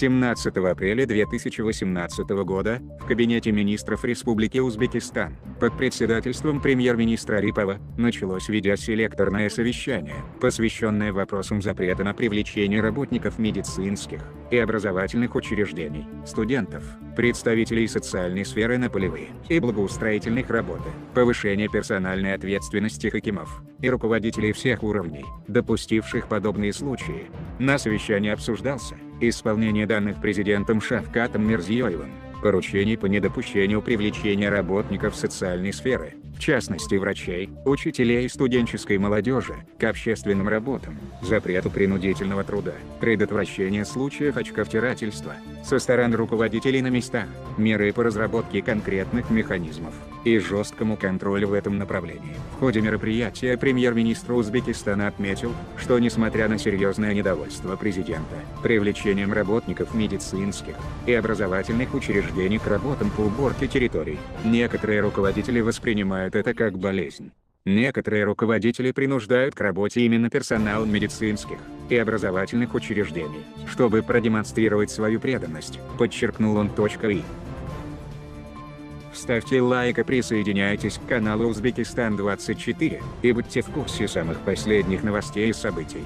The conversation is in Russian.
17 апреля 2018 года, в Кабинете министров Республики Узбекистан, под председательством премьер-министра Арипова, началось видеоселекторное совещание, посвященное вопросам запрета на привлечение работников медицинских и образовательных учреждений, студентов, представителей социальной сферы на полевые и благоустроительных работы, повышение персональной ответственности хакимов и руководителей всех уровней, допустивших подобные случаи. На совещании обсуждался исполнение данных президентом Шавкатом Мирзиёевым поручений по недопущению привлечения работников социальной сферы, в частности врачей, учителей и студенческой молодежи, к общественным работам, запрету принудительного труда, предотвращение случаев очковтирательства со стороны руководителей на местах, меры по разработке конкретных механизмов и жесткому контролю в этом направлении. В ходе мероприятия премьер-министр Узбекистана отметил, что несмотря на серьезное недовольство президента привлечением работников медицинских и образовательных учреждений к работам по уборке территорий, некоторые руководители воспринимают это как болезнь. Некоторые руководители принуждают к работе именно персонал медицинских и образовательных учреждений, чтобы продемонстрировать свою преданность, подчеркнул он. И. Ставьте лайк и присоединяйтесь к каналу Узбекистан 24 и будьте в курсе самых последних новостей и событий.